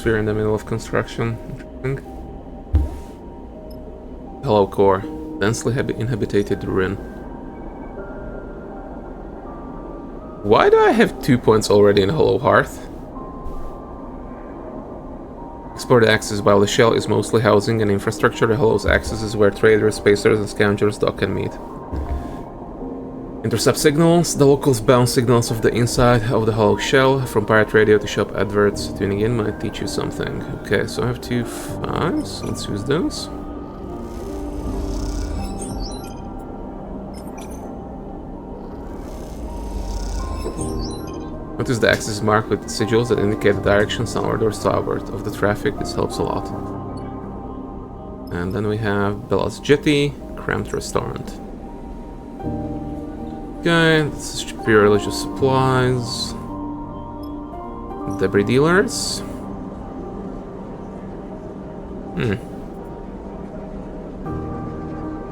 atmosphere in the middle of construction. Interesting. Hollow core. Densely inhabited ruin. Why do I have 2 points already in Hollow Hearth? Explore the axis. While the shell is mostly housing and infrastructure, the Hollow's axis is where traders, spacers, and scavengers dock and meet. Intercept signals. The locals bounce signals of the inside of the Hollow shell. From pirate radio to shop adverts. Tuning in might teach you something. Okay, so I have 2 5s. Let's use those. Notice the axis is marked with sigils that indicate the direction southward or starboard of the traffic. This helps a lot. And then we have Bella's Jetty, cramped restaurant. Okay, this is purely just supplies. Debris dealers.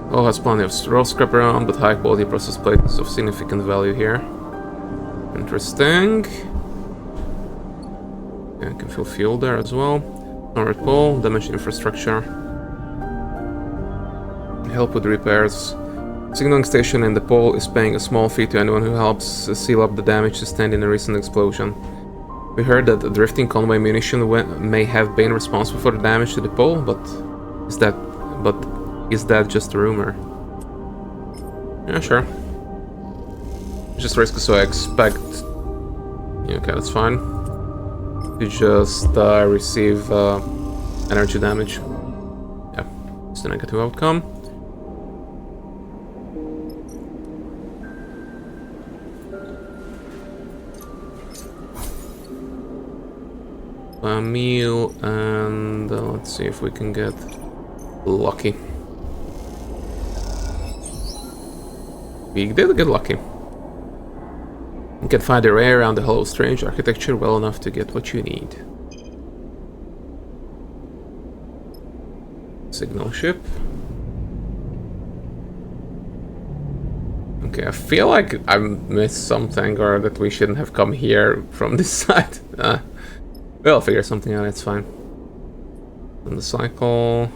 Oh, has plenty of raw scrap around, but high quality process plate is of significant value here. Interesting. Yeah, I can feel fuel there as well. North Pole, damaged infrastructure. Help with repairs. Signaling station in the pole is paying a small fee to anyone who helps seal up the damage sustained in a recent explosion. We heard that the drifting convoy munition may have been responsible for the damage to the pole, but is that just a rumor? Yeah, sure. Just risky, so I expect. Yeah, okay, that's fine. You just receive energy damage. Yeah, it's a negative outcome. A meal, and let's see if we can get lucky. We did get lucky. You can find your way around the Hollow strange architecture well enough to get what you need. Signal ship. Okay, I feel like I missed something, or that we shouldn't have come here from this side. We'll figure something out, it's fine. And the cycle.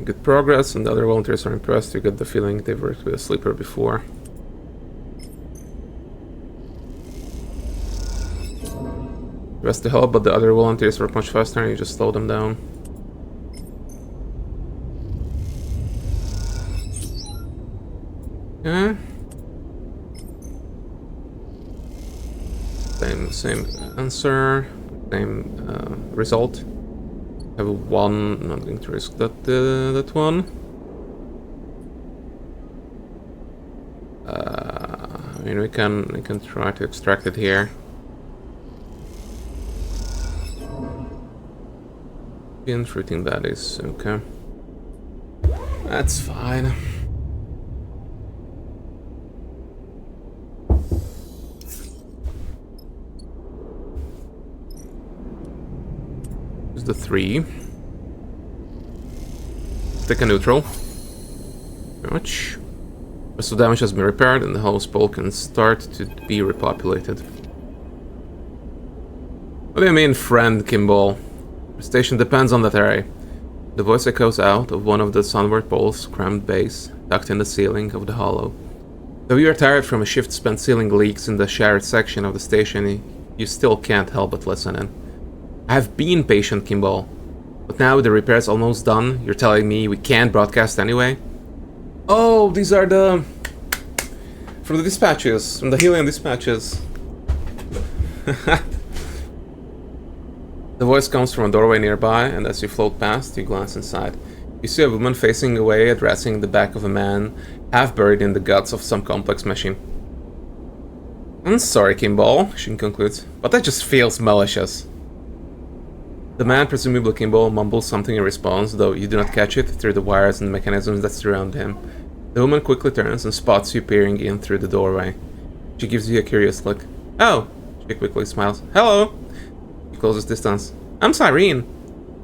Good progress, and the other volunteers are impressed. You get the feeling they've worked with a sleeper before. Rest to help, but the other volunteers work much faster and you just slow them down. Yeah. Same answer, same result. Have one, not going to risk that one. I mean, we can try to extract it here. Fruiting baddies, okay. That's fine. The 3. Take a neutral. Very much. Rest of damage has been repaired and the house pole can start to be repopulated. What do you mean, friend Kimbal? The station depends on that array. The voice echoes out of one of the sunward pole's cramped base, tucked in the ceiling of the hollow. Though you are tired from a shift spent sealing leaks in the shared section of the station, you still can't help but listen in. I have been patient, Kimbal. But now with the repairs almost done, you're telling me we can't broadcast anyway? Oh, these are the... from the dispatches, from the helium dispatches. The voice comes from a doorway nearby, and as you float past, you glance inside. You see a woman facing away, addressing the back of a man, half buried in the guts of some complex machine. I'm sorry, Kimbal, she concludes, but that just feels malicious. The man, presumably Kimbal, mumbles something in response, though you do not catch it through the wires and mechanisms that surround him. The woman quickly turns and spots you peering in through the doorway. She gives you a curious look. Oh! She quickly smiles. Hello! She closes distance. I'm Cyrene.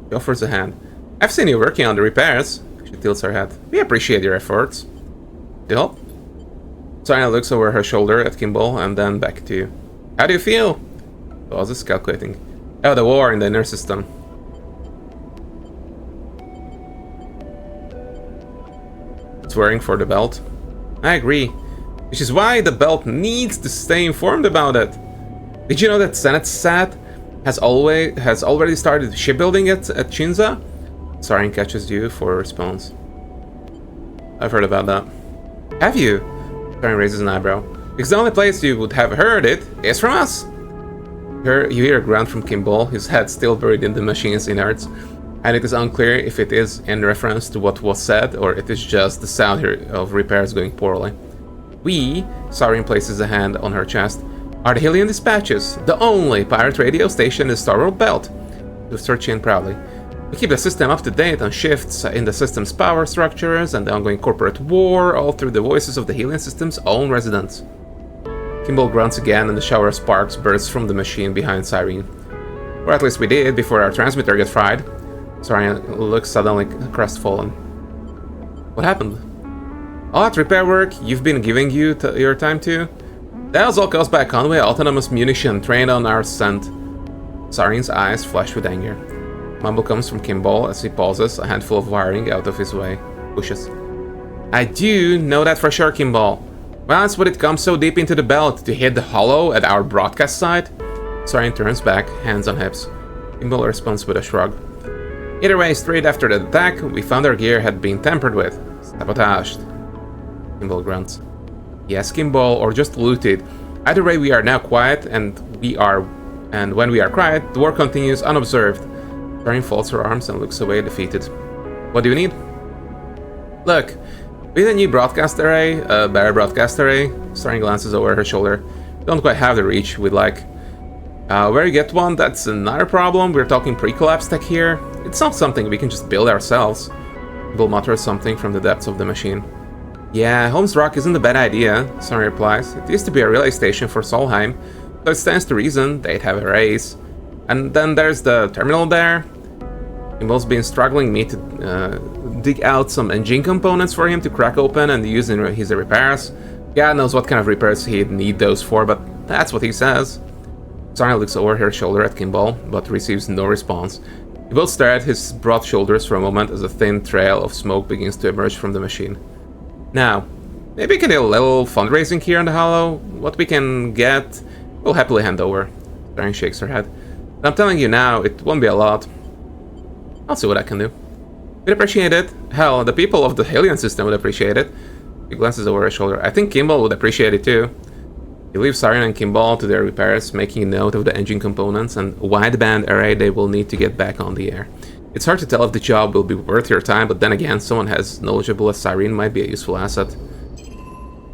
She offers a hand. I've seen you working on the repairs. She tilts her head. We appreciate your efforts. To help? Cyrene looks over her shoulder at Kimbal and then back to you. How do you feel? Pauses, calculating. Oh, the war in the inner system. It's worrying for the belt. I agree. Which is why the belt needs to stay informed about it. Did you know that Senate SAT has already started shipbuilding at Chinza? Cyrene catches you for a response. I've heard about that. Have you? Cyrene raises an eyebrow. Because the only place you would have heard it is from us. You hear a grunt from Kimbal, his head still buried in the machine's innards, and it is unclear if it is in reference to what was said or it is just the sound of repairs going poorly. We, Cyrene places a hand on her chest, are the Hylian Dispatches, the only pirate radio station in the Starworld Belt. You search in proudly. We keep the system up to date on shifts in the system's power structures and the ongoing corporate war, all through the voices of the Hylian system's own residents. Kimbal grunts again and the shower of sparks bursts from the machine behind Cyrene. Or at least we did, before our transmitter gets fried. Cyrene looks suddenly crestfallen. What happened? All that repair work you've been giving your time to? That was all caused by a convoy of autonomous munition trained on our scent. Cyrene's eyes flash with anger. Mumble comes from Kimbal as he pauses, a handful of wiring out of his way. Pushes. I do know that for sure, Kimbal. Once would it come so deep into the belt to hit the hollow at our broadcast site? Cyrene turns back, hands on hips. Kimbal responds with a shrug. Either way, straight after the attack, we found our gear had been tampered with. Sabotaged. Kimbal grunts. Yes, Kimbal, or just looted. Either way, we are now quiet, and when we are quiet, the war continues unobserved. Cyrene folds her arms and looks away, defeated. What do you need? Look, with a new broadcast array, a better broadcast array, Cyrene glances over her shoulder. Don't quite have the reach we'd like. Where you get one, that's another problem. We're talking pre-collapse tech here. It's not something we can just build ourselves. Kimbal mutters something from the depths of the machine. Yeah, Holmes Rock isn't a bad idea, Cyrene replies. It used to be a relay station for Solheim, so it stands to reason they'd have arrays. And then there's the terminal there. Kimbal's been struggling me to dig out some engine components for him to crack open and use in his repairs. God knows what kind of repairs he'd need those for, but that's what he says. Cyrene looks over her shoulder at Kimbal, but receives no response. He both stare at his broad shoulders for a moment as a thin trail of smoke begins to emerge from the machine. Now, maybe we can do a little fundraising here in the Hollow. What we can get, we'll happily hand over. Cyrene shakes her head. But I'm telling you now, it won't be a lot. I'll see what I can do. We'd appreciate it. Hell, the people of the Hylian system would appreciate it. He glances over her shoulder. I think Kimbal would appreciate it too. He leaves Cyrene and Kimbal to their repairs, making a note of the engine components and wideband array they will need to get back on the air. It's hard to tell if the job will be worth your time, but then again, someone as knowledgeable as Cyrene might be a useful asset.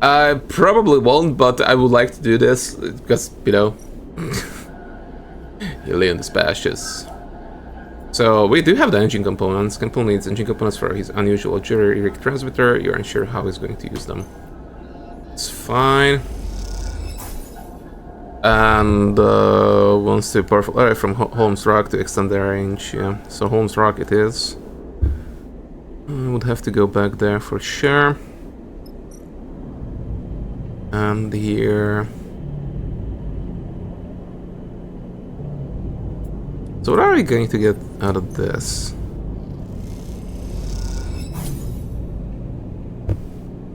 I probably won't, but I would like to do this, because, you know... Hylian Dispatches. So, we do have the engine components. Kimbal needs engine components for his unusual jury-rigged transmitter. You're unsure how he's going to use them. It's fine. And wants to powerful array from Holmes Rock to extend their range. Yeah, so Holmes Rock it is. I would have to go back there for sure. And here. So what are we going to get out of this?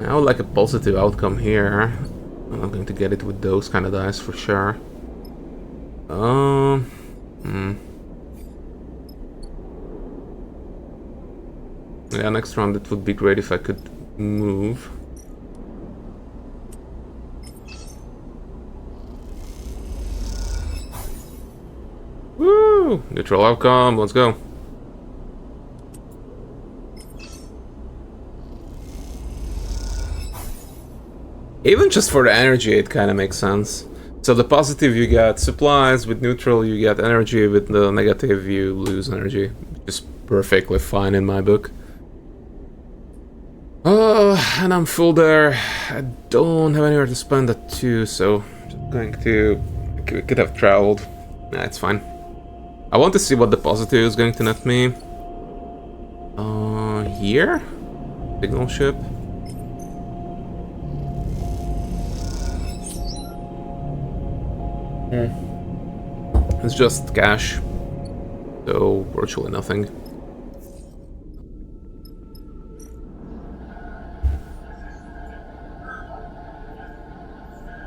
I would like a positive outcome here. I'm not going to get it with those kind of dice for sure. Yeah, next round it would be great if I could move. Woo! Neutral outcome, let's go. Even just for the energy, it kind of makes sense. So the positive you get supplies, with neutral you get energy, with the negative you lose energy. Just perfectly fine in my book. And I'm full there. I don't have anywhere to spend that too, so just going to... We could have traveled. Nah, it's fine. I want to see what deposit is going to net me. Here? Signal ship. It's just cash. So, virtually nothing.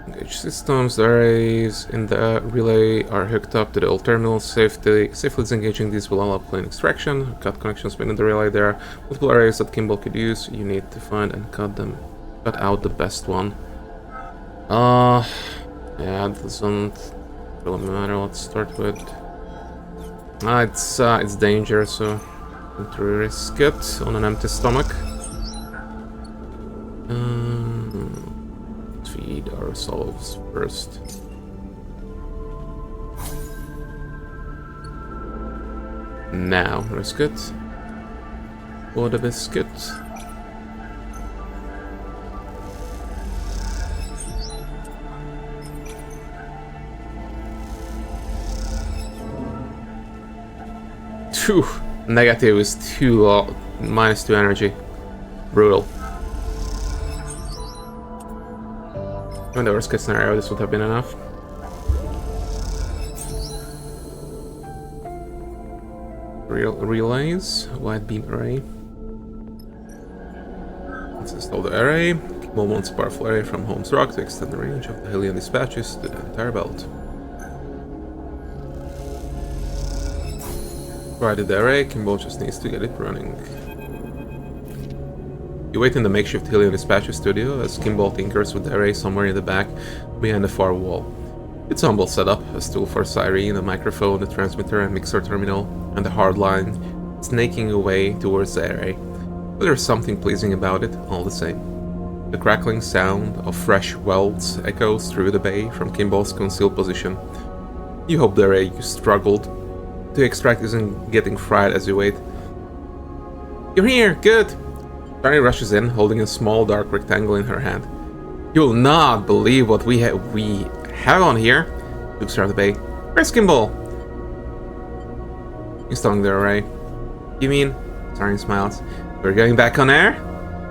Engage systems. The arrays in the relay are hooked up to the old terminal. Safely disengaging these will allow clean extraction. Cut connections within the relay. There are multiple arrays that Kimbal could use. You need to find and cut out the best one. Yeah, it doesn't really matter. Let's start with... it's danger, so I'm to risk it on an empty stomach. Let's feed ourselves first. Now, risk it. For the biscuit. Negative is too low. -2 energy. Brutal. In the worst case scenario, this would have been enough. Relays. Wide beam array. Let's install the array. Kimbal wants a powerful array from Holmes Rock to extend the range of the Hylian dispatches to the entire belt. Provided the array, Kimbal just needs to get it running. You wait in the makeshift Hylian dispatcher studio as Kimbal tinkers with the array somewhere in the back behind the far wall. It's a humble setup, a stool for Cyrene, a microphone, a transmitter and mixer terminal, and a hard line snaking away towards the array. But there's something pleasing about it, all the same. The crackling sound of fresh welds echoes through the bay from Kimbal's concealed position. You hope the array you struggled to extract isn't getting fried as you wait. You're here, good! Cyrene rushes in, holding a small dark rectangle in her hand. You will not believe what we have on here. Looks around the bay. Where's Kimbal? Installing the array. You mean? Cyrene smiles. We're going back on air?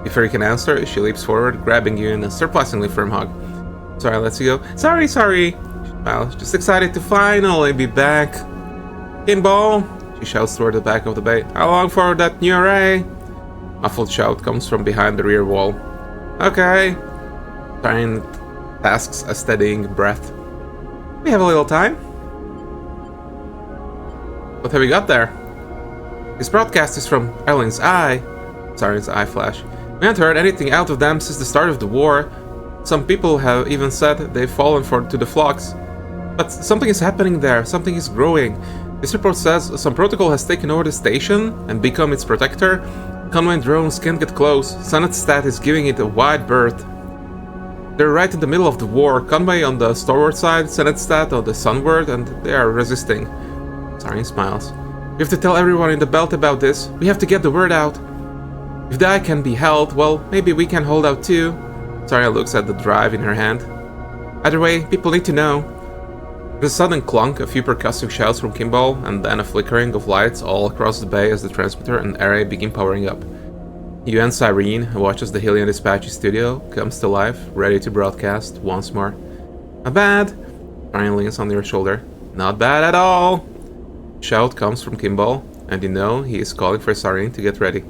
Before you can answer, she leaps forward, grabbing you in a surprisingly firm hug. Sorry, lets you go. Sorry. She smiles. Just excited to finally be back. Kimbal! She shouts toward the back of the bay. How long for that new array? Muffled shout comes from behind the rear wall. Okay. Cyrene tasks a steadying breath. We have a little time. What have you got there? This broadcast is from Erling's Eye. Cyrene's eye flash. We haven't heard anything out of them since the start of the war. Some people have even said they've fallen to the flocks. But something is happening there. Something is growing. This report says some protocol has taken over the station and become its protector. Convoy drones can't get close. Senate is giving it a wide berth. They're right in the middle of the war. Convoy on the starboard side, Senate on the sunward, and they are resisting. Cyrene smiles. We have to tell everyone in the belt about this. We have to get the word out. If the eye can be held, well, maybe we can hold out too. Cyrene looks at the drive in her hand. Either way, people need to know. There's a sudden clunk, a few percussive shouts from Kimbal, and then a flickering of lights all across the bay as the transmitter and array begin powering up. You and Cyrene, who watches the Hylian dispatch studio, comes to life, ready to broadcast once more. Not bad. Cyrene leans on your shoulder. Not bad at all. Shout comes from Kimbal, and you know he is calling for Cyrene to get ready.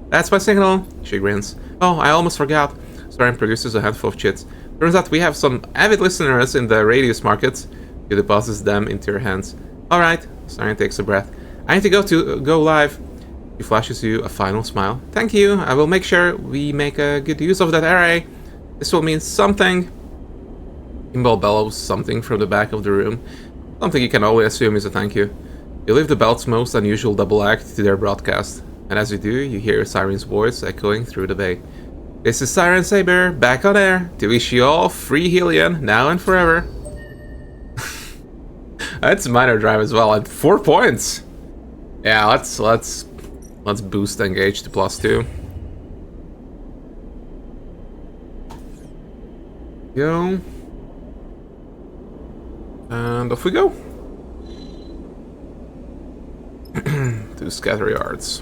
That's my signal, she grins. Oh, I almost forgot. Cyrene produces a handful of chits. Turns out we have some avid listeners in the radius markets. He deposits them into your hands. Alright, Cyrene takes a breath. I need to go live. He flashes you a final smile. Thank you, I will make sure we make a good use of that array. This will mean something. Kimbal bellows something from the back of the room. Something you can only assume is a thank you. You leave the belt's most unusual double act to their broadcast. And as you do, you hear Cyrene's voice echoing through the bay. This is Cyrene Saber, back on air, to wish you all free Hylian, now and forever. That's minor drive as well, at 4 points. Yeah, let's boost engage to +2. Go. And off we go. To the scatter yards.